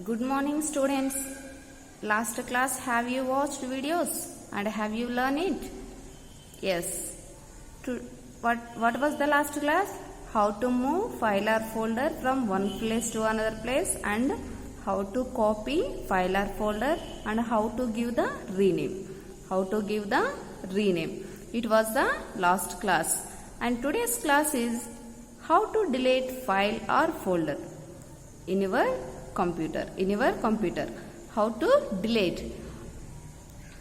Good morning students. Last class have you watched videos and have you learned it? Yes. What was the last class? How to move file or folder from one place to another place and how to copy file or folder and how to give the rename. It was the last class and today's class is how to delete file or folder in your computer. How to delete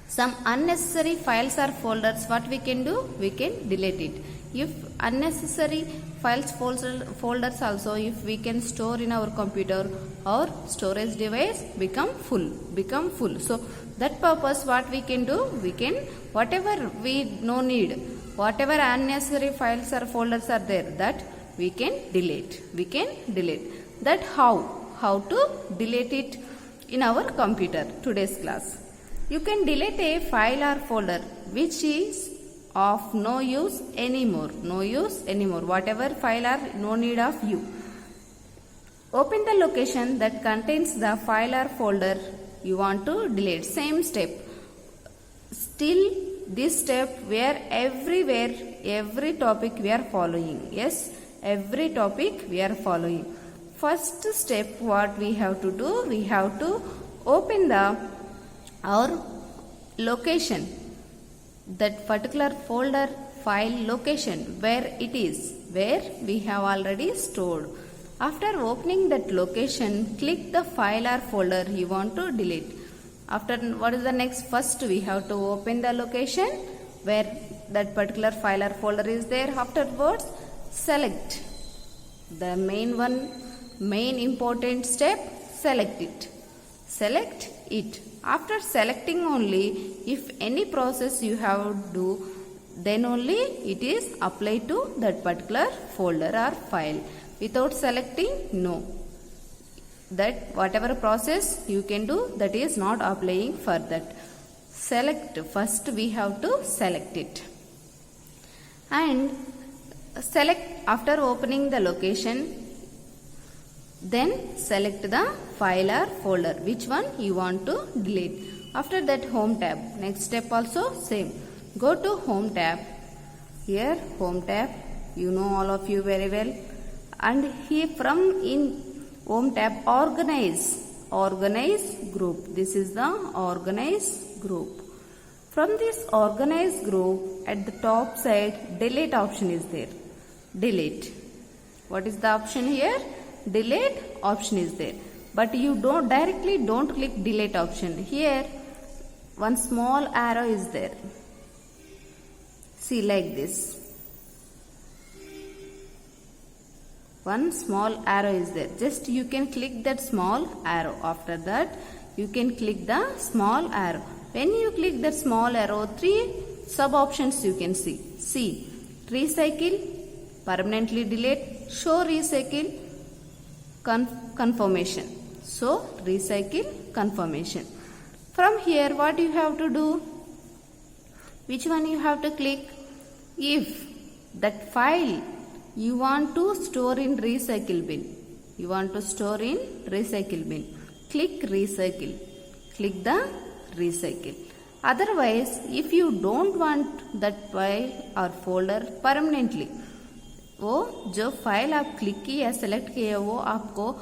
some unnecessary files or folders. What we can do? We can delete it. If unnecessary files folders also, if we can store in our computer, our storage device become full. So that purpose what we can do? We can, whatever we no need, whatever unnecessary files or folders are there, that we can delete. That how to delete it in our computer. Today's class, you can delete a file or folder which is of no use anymore. Whatever file are no need of you. Open the location that contains the file or folder you want to delete. Same step. Still this step where every topic we are following. Yes, every topic we are following. First step, what we have to do? We have to open our location, that particular folder file location where it is, where we have already stored. After opening that location, click the file or folder you want to delete. After, what is the next? First we have to open the location where that particular file or folder is there. Afterwards, select the main important step. Select it. After selecting only, if any process you have to do, then only it is applied to that particular folder or file. Without selecting, no. That whatever process you can do, that is not applying for that. Select. First we have to select it. And select after opening the location. Then select the file or folder, which one you want to delete. After that, home tab. Next step also same. Go to home tab. Here home tab, you know all of you very well. And here from in home tab, organize group. This is the organize group. From this organize group, at the top side, delete option is there. Delete. What is the option here? Delete option is there, but you don't click delete option. Here one small arrow is there. See, like this, one small arrow is there. Just you can click that small arrow. After that, you can click the small arrow. When you click that small arrow, 3 sub options you can see. Recycle, permanently delete, show recycle, confirmation. So recycle, confirmation. From here, what you have to do? Which one you have to click? If that file you want to store in recycle bin, click recycle. Click the recycle. Otherwise, if you don't want that file or folder permanently, वो जो file आप click किए या select किए वो आपको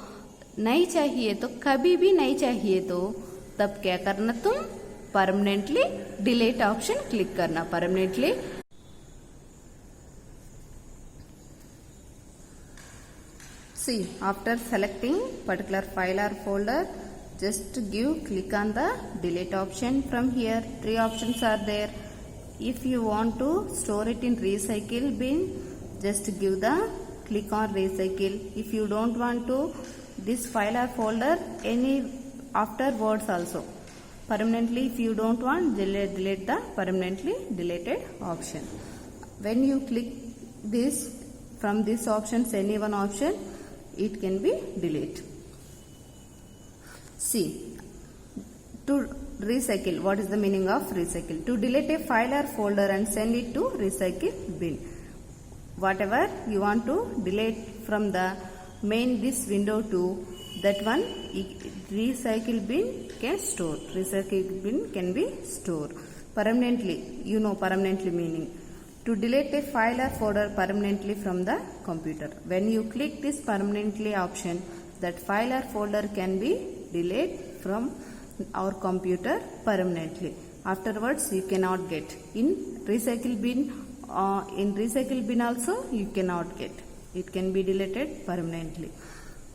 नहीं चाहिए, तो कभी भी नहीं चाहिए, तो तब क्या करना? तुम परमानेंटली डिलीट ऑप्शन क्लिक करना. Permanently see, after selecting particular file or folder, just click on the delete option. From here 3 options are there. If you want to store it in recycle bin, just click on recycle. If you don't want to this file or folder any afterwards also permanently, if you don't want, delete the permanently deleted option. When you click this, from this options, any one option, it can be delete. See, to recycle, what is the meaning of recycle? To delete a file or folder and send it to recycle bin. Whatever you want to delete from the main this window to that one recycle bin can store. Recycle bin can be stored permanently. You know permanently meaning. To delete a file or folder permanently from the computer. When you click this permanently option, that file or folder can be deleted from our computer permanently. Afterwards you cannot get. In recycle bin also you cannot get. It can be deleted permanently.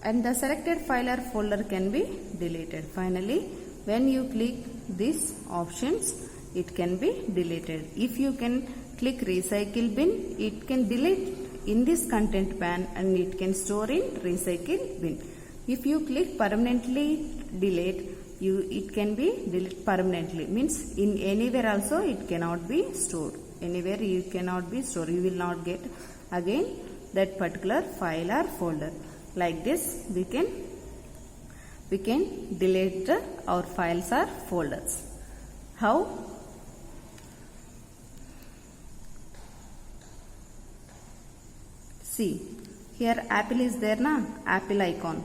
And the selected file or folder can be deleted. Finally, when you click these options, it can be deleted. If you can click recycle bin, it can delete in this content pan and it can store in recycle bin. If you click permanently delete, it can be deleted permanently. Means in anywhere also it cannot be stored. Anywhere you cannot be stored. You will not get again that particular file or folder. Like this we can delete our files or folders. How? See, here apple is there na, apple icon.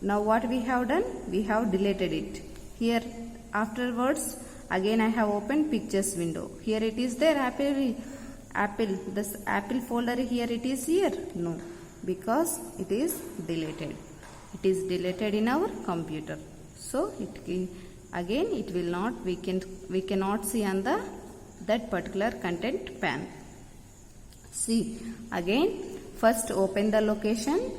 Now what we have done? We have deleted it. Here afterwards again I have opened pictures window. Here it is there, apple, this apple folder here it is here? No, because it is deleted. It is deleted in our computer. So again it will not, we cannot see on that particular content pan. See, again first open the location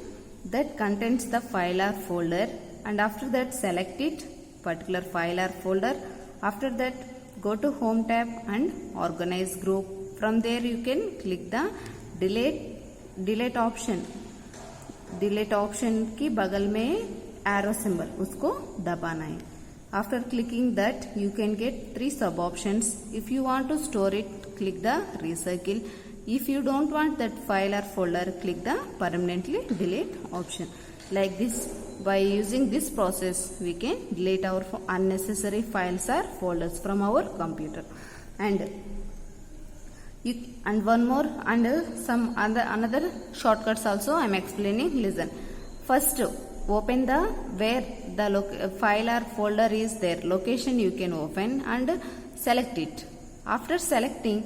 that contains the file or folder, and after that select it, particular file or folder. After that go to home tab and organize group. From there you can click the delete option. Delete option की बगल में arrow symbol, उसको दबाना है. After clicking that you can get 3 sub options. If you want to store it, click the recycle. If you don't want that file or folder, click the permanently delete option. Like this, by using this process we can delete our unnecessary files or folders from our computer. And one more, and some another shortcuts also I am explaining. Listen. First open the where the file or folder is there, location you can open and select it. After selecting,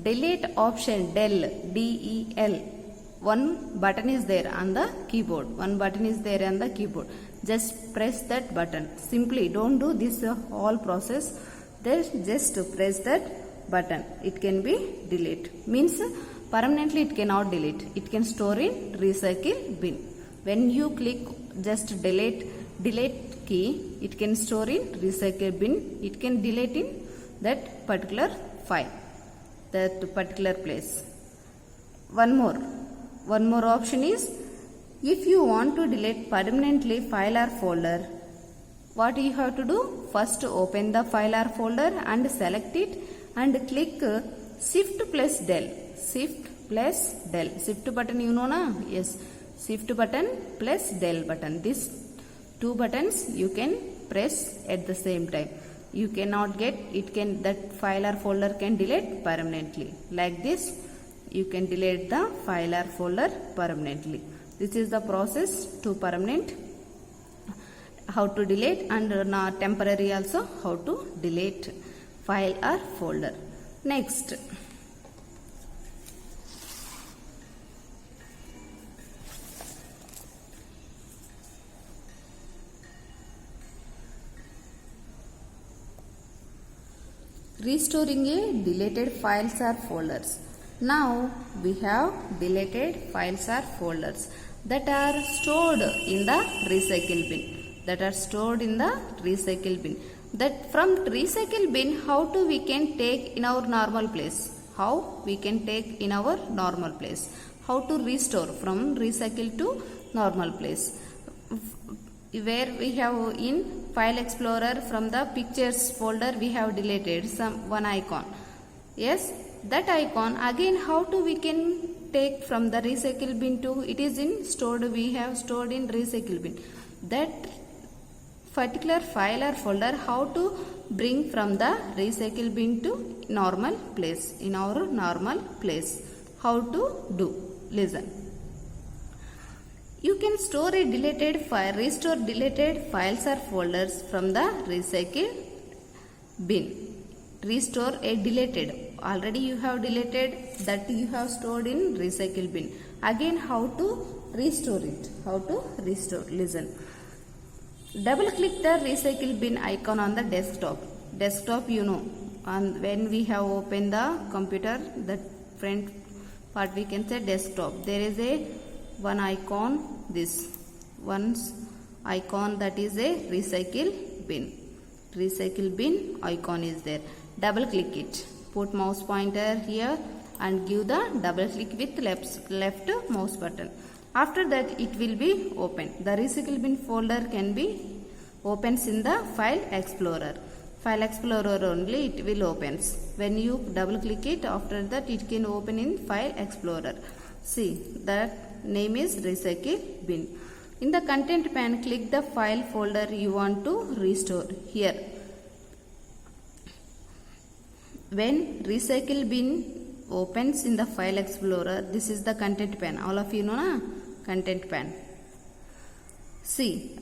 delete option, del, D-E-L, one button is there on the keyboard. Just press that button. Simply don't do this whole process. Just press that button. It can be delete. Means permanently it cannot delete. It can store in recycle bin. When you click just delete key, it can store in recycle bin. It can delete in that particular file, that particular place. One more option is, if you want to delete permanently file or folder, what you have to do? First open the file or folder and select it and click shift plus del. Shift button you know na? Yes, shift button plus del button. These 2 buttons you can press at the same time. You cannot get, that file or folder can delete permanently. Like this you can delete the file or folder permanently. This is the process to permanent, how to delete, and temporary also how to delete file or folder. Next, restoring a deleted files or folders. Now we have deleted files or folders that are stored in the recycle bin. That from recycle bin, how to we can take in our normal place? How to restore from recycle to normal place? Where we have in file explorer, from the pictures folder we have deleted one icon. Yes, that icon again how to we can take from the recycle bin to, it is in stored, we have stored in recycle bin. That particular file or folder how to bring from the recycle bin to normal place, in our normal place. How to do? Listen. You can store a deleted file, restore deleted files or folders from the recycle bin. Restore a deleted, already you have deleted, that you have stored in recycle bin. Again, how to restore it? How to restore? Listen. Double click the recycle bin icon on the desktop. Desktop, you know, and when we have opened the computer, the front part we can say desktop. There is a one icon, this one icon, that is a recycle bin. Recycle bin icon is there. Double click it. Put mouse pointer here and give the double click with left mouse button. After that it will be open. The recycle bin folder can be opens in the file explorer. File explorer only it will opens. When you double click it, after that it can open in file explorer. See, that name is recycle bin. In the content pane, click the file folder you want to restore. Here, when recycle bin opens in the file explorer, this is the content pane. All of you know na? Content pane. See,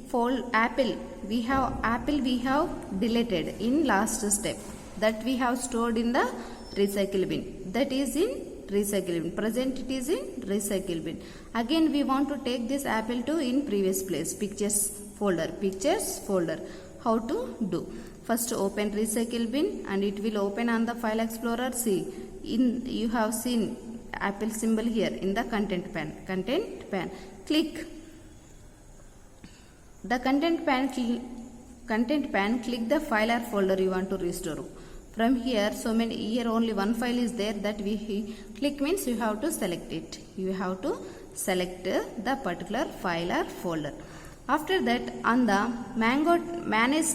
Apple we have deleted in last step, that we have stored in the recycle bin. That is in recycle bin. Present it is in recycle bin. Again we want to take this Apple to in previous place, pictures folder. Pictures folder. How to do? First open recycle bin and it will open on the file explorer. See, you have seen Apple symbol here in the content pane. Content pane. Click the content pane. Click the file or folder you want to restore. From here, here only one file is there, that we click means you have to select it. You have to select the particular file or folder. After that, on the manage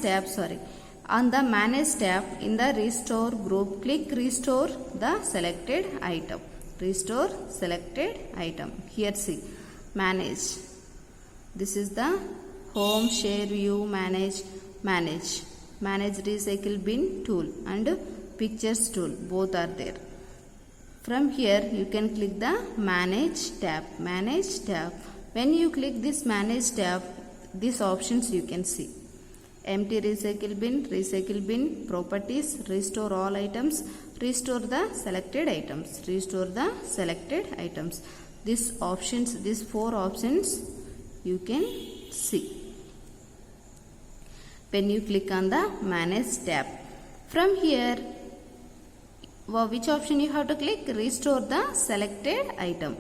tab in the restore group, click restore the selected item. Restore selected item. Here see, manage. This is the home, share, view, manage recycle bin tool and pictures tool, both are there. From here you can click the manage tab. When you click this manage tab, these options you can see: empty recycle bin, properties, restore all items, restore the selected items. These four options you can see when you click on the manage tab. From here, which option you have to click? Restore the selected item.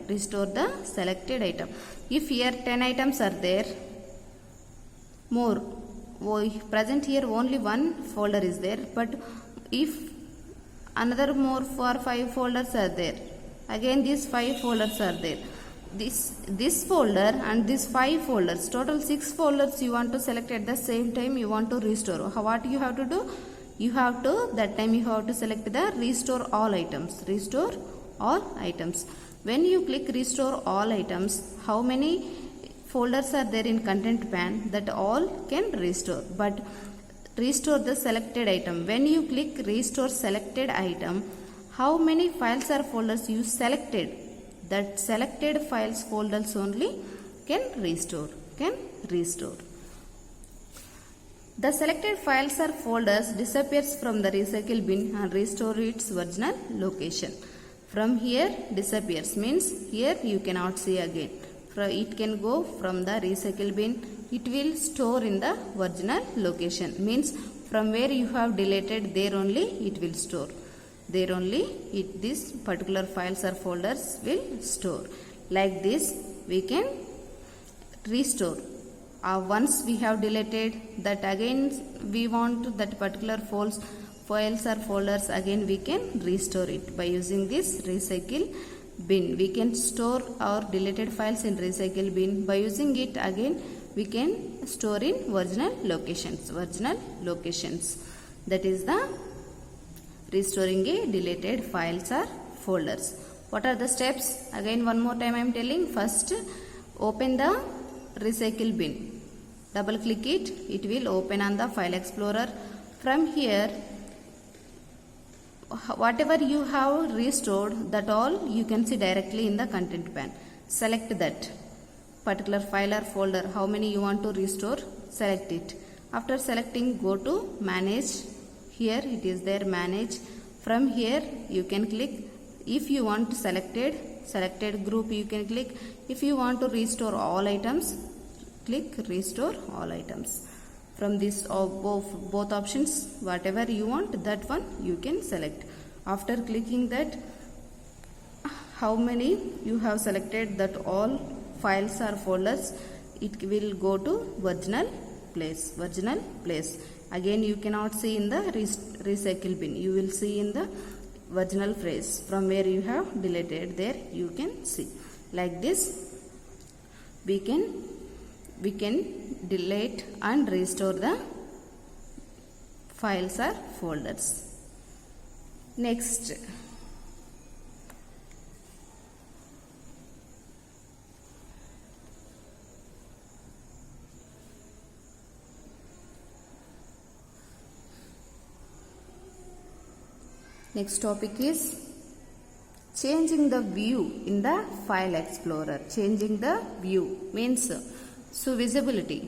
If here 10 items are there, present here only one folder is there, but if another more 4 or 5 folders are there, again these 5 folders are there. This folder and these 5 folders, total 6 folders you want to select at the same time, you want to restore. What you have to do? That time you have to select the restore all items. When you click restore all items, how many folders are there in content pane? That all can restore, but restore the selected item. When you click restore selected item, how many files or folders you selected? That selected files folders only can restore. The selected files or folders disappears from the recycle bin and restore its original location. From here disappears means here you cannot see again. It can go from the recycle bin. It will store in the original location, means from where you have deleted, there only it will store. There only this particular files or folders will store. Like this we can restore. Once we have deleted that, again we want that particular files or folders, again we can restore it by using this recycle bin. We can store our deleted files in recycle bin. By using it, again we can store in original locations. That is the restoring a deleted files or folders. What are the steps? Again one more time I am telling. First, open the recycle bin. Double click it. It will open on the file explorer. From here, whatever you have restored, that all you can see directly in the content pane. Select that particular file or folder, how many you want to restore, select it. After selecting, go to manage. Here it is there, manage. From here you can click. If you want selected group, you can click. If you want to restore all items, click restore all items. From this both options, whatever you want, that one you can select. After clicking that, how many you have selected, that all files or folders, it will go to original place. Again you cannot see in the recycle bin, you will see in the original phrase from where you have deleted. There you can see. Like this we can delete and restore the files or folders. Next, next topic is changing the view in the file explorer. Changing the view means, so visibility,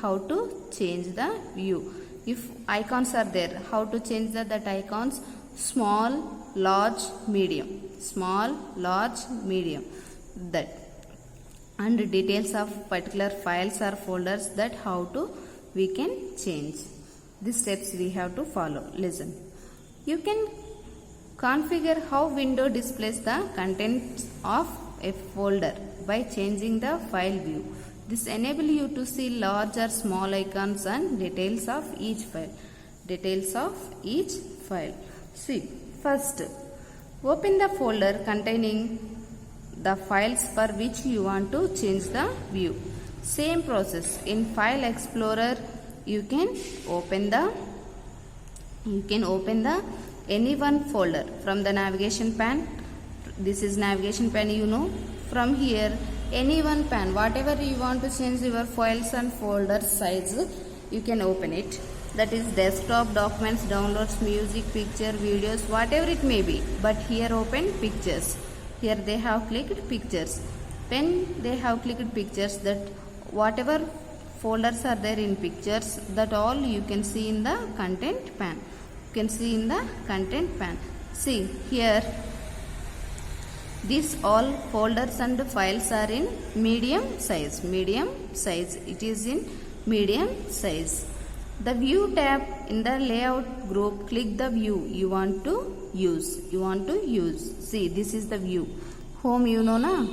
how to change the view. If icons are there, how to change that icons? Small, large, medium, that, and details of particular files or folders, that how to we can change. These steps we have to follow. Listen. You can configure how window displays the contents of a folder by changing the file view. This enables you to see large or small icons and details of each file. See, first open the folder containing the files for which you want to change the view. Same process in File Explorer. You can open the any one folder from the navigation pan. This is navigation pan, you know. From here, any one pan, whatever you want to change your files and folder size, you can open it. That is desktop, documents, downloads, music, picture, videos, whatever it may be. But here open pictures. Here they have clicked pictures. When they have clicked pictures, that whatever folders are there in pictures, that all you can see in the content pan. See here, these all folders and files are in medium size. It is in medium size. The view tab in the layout group, click the view you want to use. See, this is the view. Home, you know na,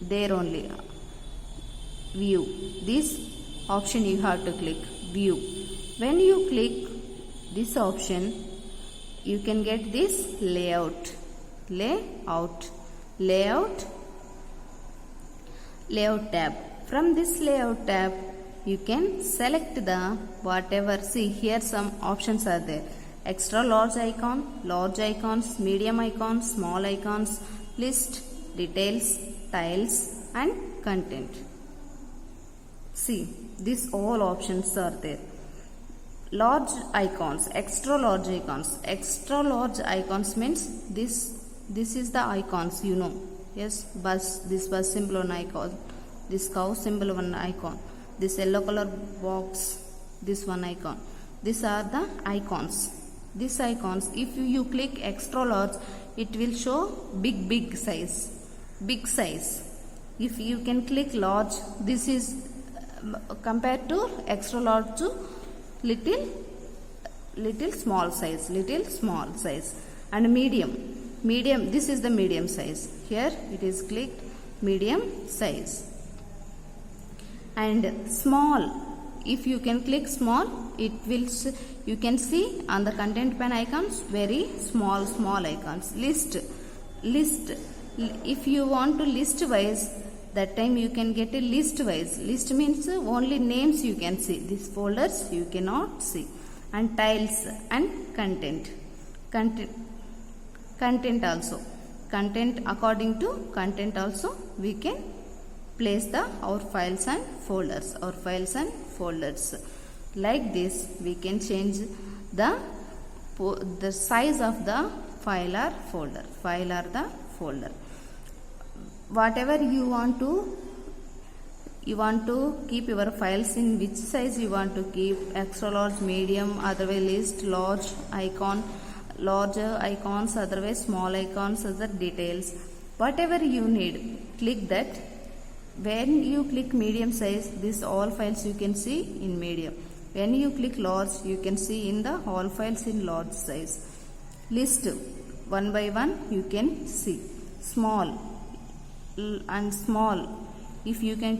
there only view. This option you have to click view. When you click this option, you can get this layout tab. From this layout tab, you can select the whatever. See, here some options are there: extra large icon, large icons, medium icons, small icons, list, details, tiles, and content. See, these all options are there. Large icons, extra large icons means this is the icons, you know. Yes, bus, this bus symbol one icon, this cow symbol one icon, this yellow color box, this one icon. These are the icons. These icons, if you click extra large, it will show big size. If you can click large, this is compared to extra large to little small size. And medium, this is the medium size. Here it is clicked medium size. And small, if you can click small, it will, you can see on the content pan icons, very small icons. List, if you want to list wise, that time you can get a list wise. List means only names you can see. These folders you cannot see. And tiles and content also. Content, according to content also, we can place our files and folders. Like this, we can change the size of the file or folder. Whatever you want to you want to keep your files in which size you want to keep, extra large, medium, otherwise list, large icons, otherwise small icons, other details, whatever you need, click that. When you click medium size, this all files you can see in medium. When you click large, you can see in the all files in large size. List one by one you can see. Small and small, if you can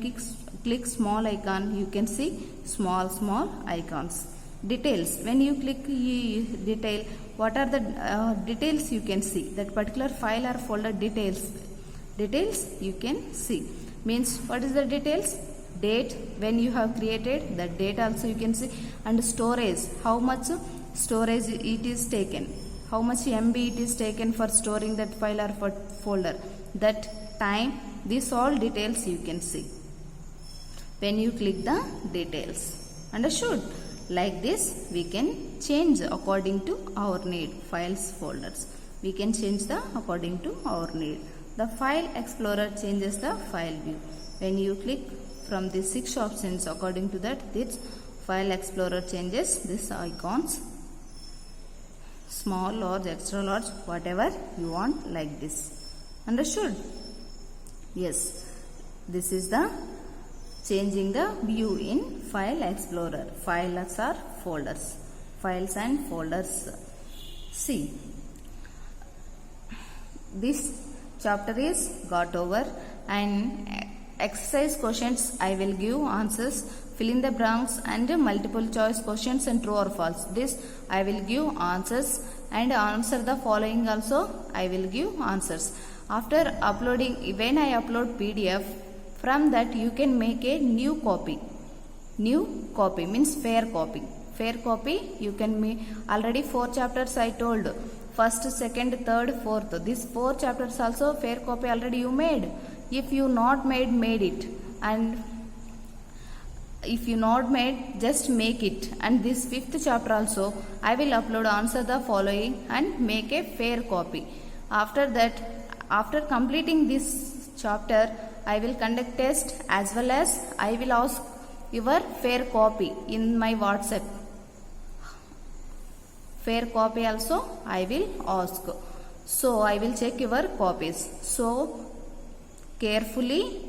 click small icon, you can see small icons. Details, when you click detail, what are the details you can see, that particular file or folder details you can see. Means what is the details? Date, when you have created, that date also you can see, and storage, how much storage it is taken, how much MB it is taken for storing that file or for folder, that time, these all details you can see when you click the details. Understood? Like this we can change according to our need files, folders. We can change the according to our need. The file explorer changes the file view. When you click from the 6 options, according to that, this file explorer changes these icons, small, large, extra large, whatever you want, like this. Understood? Yes, this is the changing the view in file explorer. Files or folders, files and folders. See, this chapter is got over, and exercise questions I will give answers, fill in the blanks, and multiple choice questions and true or false. This I will give answers, and answer the following also I will give answers. After uploading, when I upload PDF, from that you can make a new copy. New copy means fair copy. Fair copy you can make. Already 4 chapters I told. First, second, third, fourth. These 4 chapters also fair copy already you made. If you not made it. And if you not made, just make it. And this 5th chapter also I will upload, answer the following and make a fair copy. After that, after completing this chapter, I will conduct test, as well as I will ask your fair copy in my WhatsApp. Fair copy also I will ask. So I will check your copies. So carefully,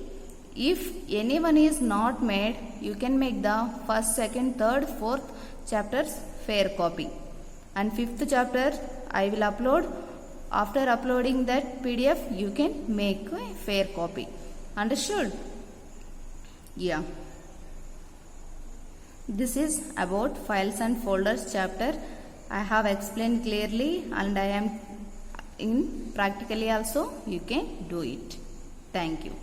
if anyone is not made, you can make the first, second, third, fourth chapters fair copy. And 5th chapter I will upload. After uploading that PDF, you can make a fair copy. Understood? Yeah. This is about files and folders chapter. I have explained clearly, and I am in practically also you can do it. Thank you.